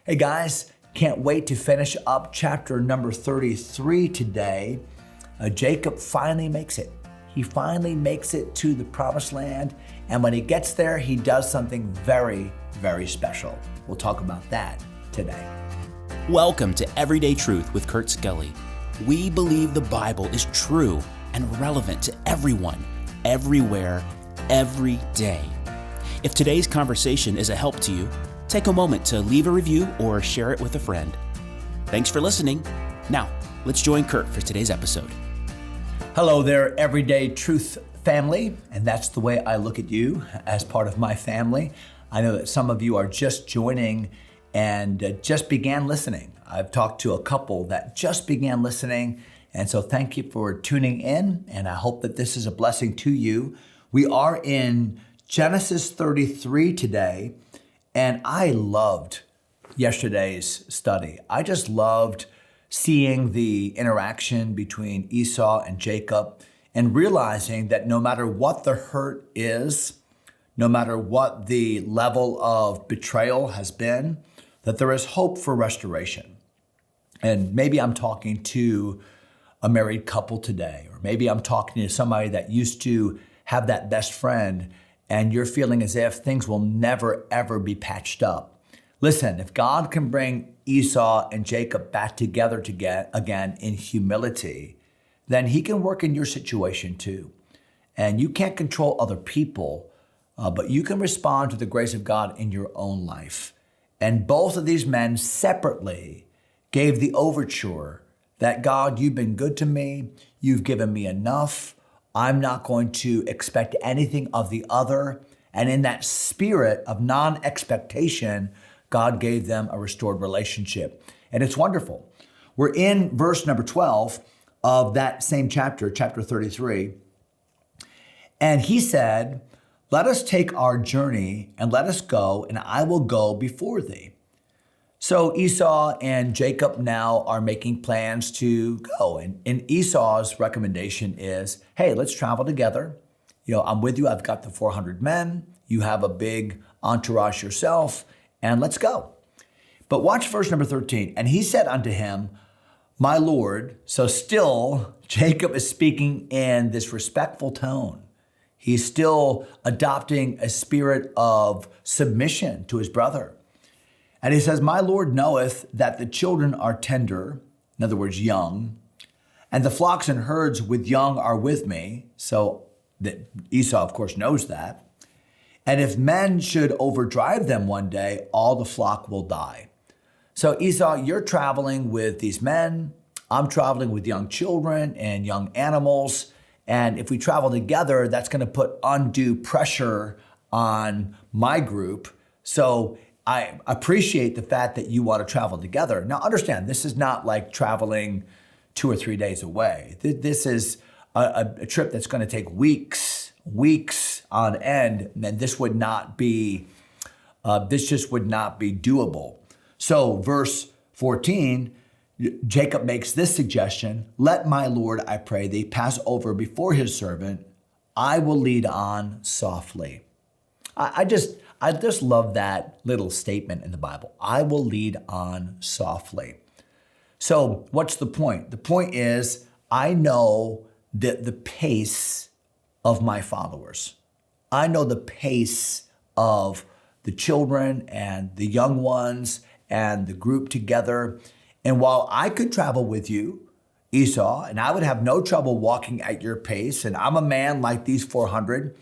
Hey guys, can't wait to finish up chapter number 33 today. Jacob finally makes it. He finally makes it to the promised land. And when he gets there, he does something very, very special. We'll talk about that today. Welcome to Everyday Truth with Kurt Skelly. We believe the Bible is true and relevant to everyone, everywhere, every day. If today's conversation is a help to you, take a moment to leave a review or share it with a friend. Thanks for listening. Now, let's join Kurt for today's episode. Hello there, Everyday Truth family, and that's the way I look at you as part of my family. I know that some of you are just joining and just began listening. I've talked to a couple that just began listening, and so thank you for tuning in, and I hope that this is a blessing to you. We are in Genesis 33 today, and I loved yesterday's study. I just loved seeing the interaction between Esau and Jacob and realizing that no matter what the hurt is, no matter what the level of betrayal has been, that there is hope for restoration. And maybe I'm talking to a married couple today, or maybe I'm talking to somebody that used to have that best friend and you're feeling as if things will never, ever be patched up. Listen, if God can bring Esau and Jacob back together again in humility, then he can work in your situation too. And you can't control other people, but you can respond to the grace of God in your own life. And both of these men separately gave the overture that God, you've been good to me, you've given me enough, I'm not going to expect anything of the other. And in that spirit of non-expectation, God gave them a restored relationship. And it's wonderful. We're in verse number 12 of that same chapter, chapter 33. And he said, "Let us take our journey and let us go, and I will go before thee." So Esau and Jacob now are making plans to go. And Esau's recommendation is, hey, let's travel together. I'm with you. I've got the 400 men. You have a big entourage yourself, and let's go. But watch verse number 13. And he said unto him, "My Lord," so still Jacob is speaking in this respectful tone. He's still adopting a spirit of submission to his brother. And he says, "My Lord knoweth that the children are tender," in other words, young, "and the flocks and herds with young are with me." So that Esau, of course, knows that. "And if men should overdrive them one day, all the flock will die." So Esau, you're traveling with these men. I'm traveling with young children and young animals. And if we travel together, that's going to put undue pressure on my group. So I appreciate the fact that you want to travel together. Now, understand, this is not like traveling 2 or 3 days away. This is a trip that's going to take weeks on end, and this would not be, this just would not be doable. So verse 14, Jacob makes this suggestion: "Let my Lord, I pray thee, pass over before his servant. I will lead on softly." I just love that little statement in the Bible. I will lead on softly. So what's the point? The point is, I know that the pace of my followers. I know the pace of the children and the young ones and the group together. And while I could travel with you, Esau, and I would have no trouble walking at your pace, and I'm a man like these 400,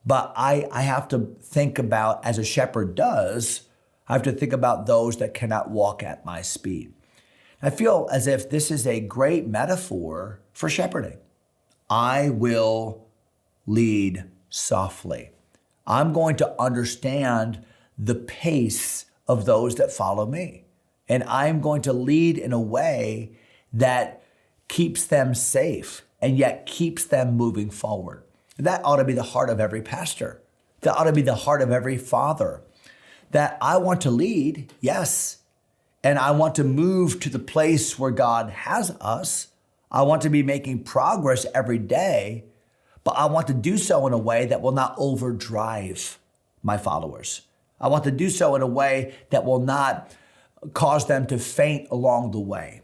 but I have to think about, as a shepherd does, I have to think about those that cannot walk at my speed. I feel as if this is a great metaphor for shepherding. I will lead softly. I'm going to understand the pace of those that follow me. And I'm going to lead in a way that keeps them safe and yet keeps them moving forward. That ought to be the heart of every pastor. That ought to be the heart of every father. That I want to lead, yes, and I want to move to the place where God has us. I want to be making progress every day, but I want to do so in a way that will not overdrive my followers. I want to do so in a way that will not cause them to faint along the way.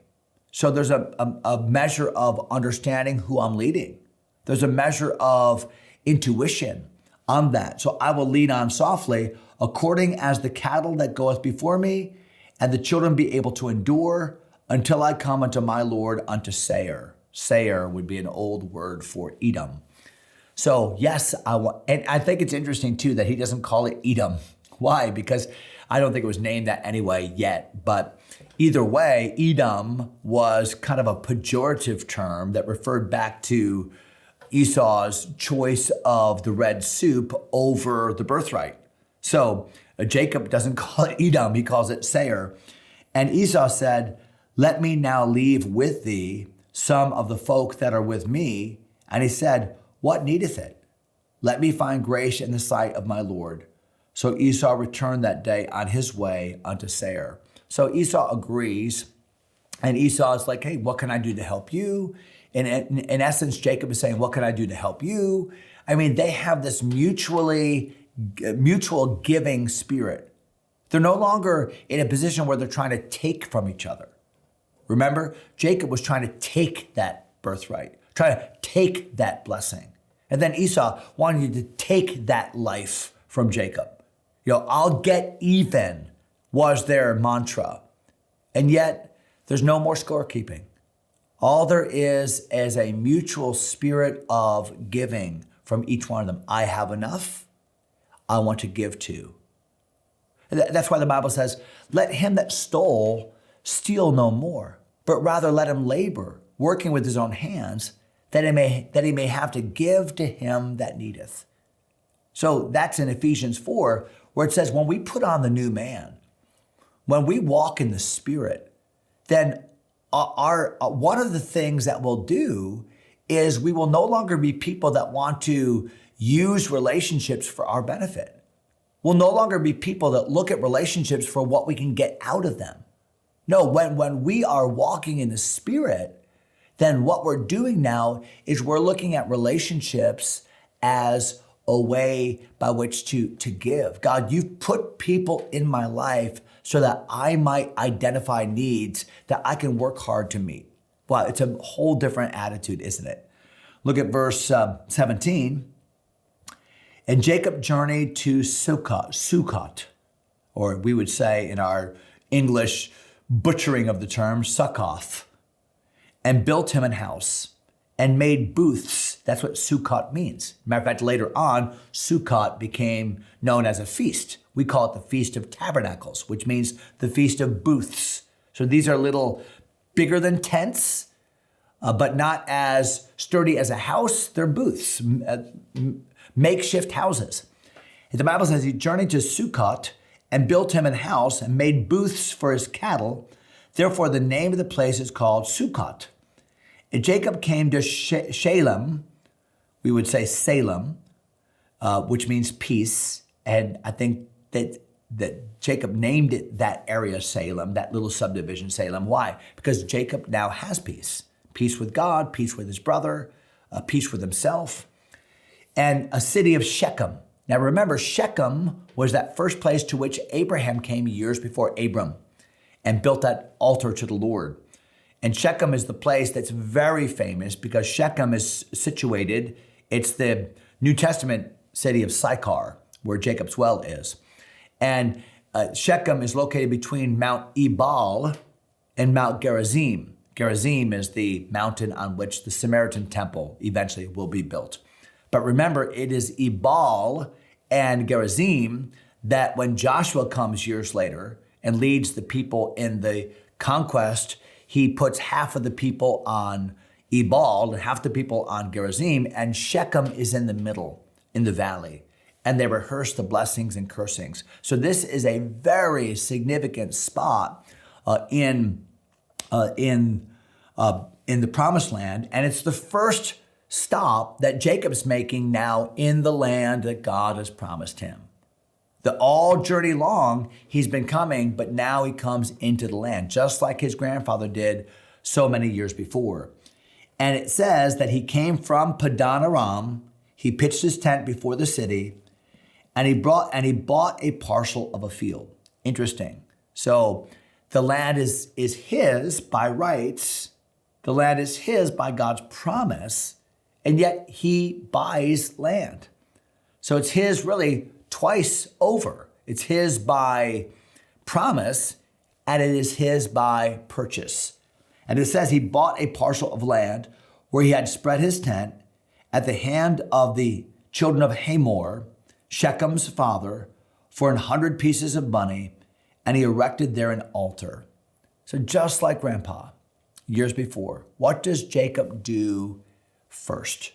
So there's a measure of understanding who I'm leading. There's a measure of intuition on that. So I will lead on softly, according as the cattle that goeth before me, and the children be able to endure until I come unto my Lord, unto Seir. Seir would be an old word for Edom. So yes, and I think it's interesting too that he doesn't call it Edom. Why? Because I don't think it was named that anyway yet, but either way, Edom was kind of a pejorative term that referred back to Esau's choice of the red soup over the birthright. So Jacob doesn't call it Edom, he calls it Seir. And Esau said, let me now leave with thee some of the folk that are with me. And he said, what needeth it? Let me find grace in the sight of my Lord. So Esau returned that day on his way unto Seir. So Esau agrees, and Esau is like, hey, what can I do to help you? And in essence, Jacob is saying, what can I do to help you? I mean, they have this mutual giving spirit. They're no longer in a position where they're trying to take from each other. Remember, Jacob was trying to take that birthright, trying to take that blessing. And then Esau wanted to take that life from Jacob. I'll get even was their mantra. And yet, there's no more scorekeeping. All there is a mutual spirit of giving from each one of them. I have enough, I want to give to. That's why the Bible says, let him that stole steal no more, but rather let him labor, working with his own hands, that he may have to give to him that needeth. So that's in Ephesians 4, where it says, when we put on the new man, when we walk in the Spirit, then one of the things that we'll do is we will no longer be people that want to use relationships for our benefit. We'll no longer be people that look at relationships for what we can get out of them. No, when we are walking in the Spirit, then what we're doing now is we're looking at relationships as a way by which to give. God, you've put people in my life so that I might identify needs that I can work hard to meet. Wow, it's a whole different attitude, isn't it? Look at verse 17. And Jacob journeyed to Sukkot, or we would say in our English butchering of the term, Sukkoth, and built him an house and made booths. That's what Sukkot means. Matter of fact, later on, Sukkot became known as a feast. We call it the Feast of Tabernacles, which means the Feast of Booths. So these are little bigger than tents, but not as sturdy as a house. They're booths, makeshift houses. And the Bible says he journeyed to Sukkot and built him an house and made booths for his cattle. Therefore, the name of the place is called Sukkot. And Jacob came to Salem, we would say Salem, which means peace. And I think that Jacob named it that area Salem, that little subdivision Salem. Why? Because Jacob now has peace. Peace with God, peace with his brother, peace with himself, and a city of Shechem. Now remember, Shechem was that first place to which Abraham came years before Abram and built that altar to the Lord. And Shechem is the place that's very famous because Shechem is situated, it's the New Testament city of Sychar, where Jacob's well is. And Shechem is located between Mount Ebal and Mount Gerizim. Gerizim is the mountain on which the Samaritan temple eventually will be built. But remember, it is Ebal and Gerizim that when Joshua comes years later and leads the people in the conquest, he puts half of the people on Ebal and half the people on Gerizim, and Shechem is in the middle, in the valley, and they rehearse the blessings and cursings. So this is a very significant spot in the Promised Land, and it's the first stop that Jacob's making now in the land that God has promised him. The all journey long, he's been coming, but now he comes into the land, just like his grandfather did so many years before. And it says that he came from Padan Aram, he pitched his tent before the city, and he bought a parcel of a field. Interesting. So The land is his by rights. The land is his by God's promise, and yet he buys land. So it's his really twice over. It's his by promise, and it is his by purchase. And it says he bought a parcel of land where he had spread his tent at the hand of the children of Hamor, Shechem's father, for 100 pieces of money, and he erected there an altar. So just like Grandpa, years before, what does Jacob do first?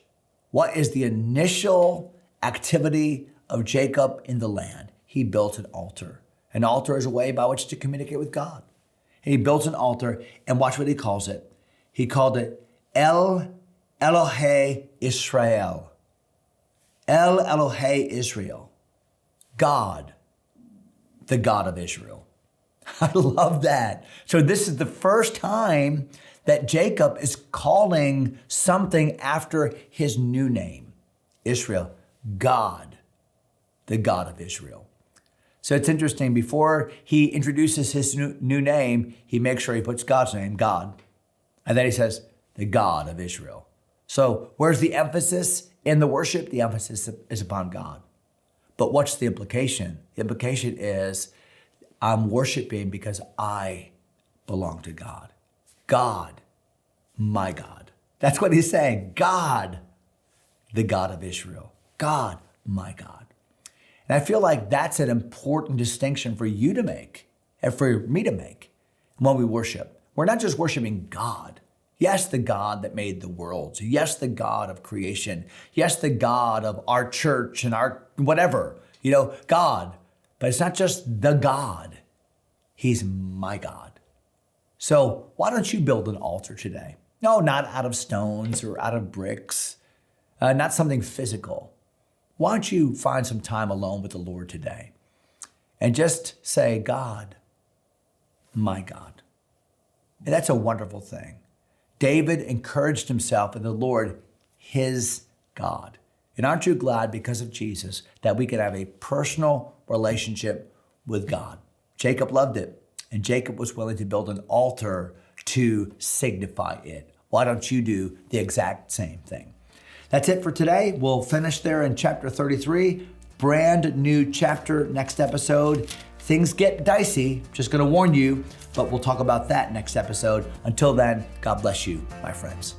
What is the initial activity of Jacob in the land? He built an altar. An altar is a way by which to communicate with God. And he built an altar, and watch what he calls it. He called it El Elohe Israel. El Elohe Israel. God, the God of Israel. I love that. So this is the first time that Jacob is calling something after his new name, Israel, God, the God of Israel. So it's interesting, before he introduces his new name, he makes sure he puts God's name, God. And then he says, the God of Israel. So where's the emphasis in the worship? The emphasis is upon God. But what's the implication? The implication is, I'm worshiping because I belong to God. God, my God. That's what he's saying. God, the God of Israel. God, my God. And I feel like that's an important distinction for you to make and for me to make when we worship. We're not just worshiping God. Yes, the God that made the worlds. Yes, the God of creation. Yes, the God of our church and our whatever, God. But it's not just the God. He's my God. So why don't you build an altar today? No, not out of stones or out of bricks, not something physical. Why don't you find some time alone with the Lord today and just say, God, my God. And that's a wonderful thing. David encouraged himself in the Lord, his God. And aren't you glad, because of Jesus, that we can have a personal relationship with God? Jacob loved it, and Jacob was willing to build an altar to signify it. Why don't you do the exact same thing? That's it for today. We'll finish there in chapter 33, brand new chapter next episode. Things get dicey, just going to warn you, but we'll talk about that next episode. Until then, God bless you, my friends.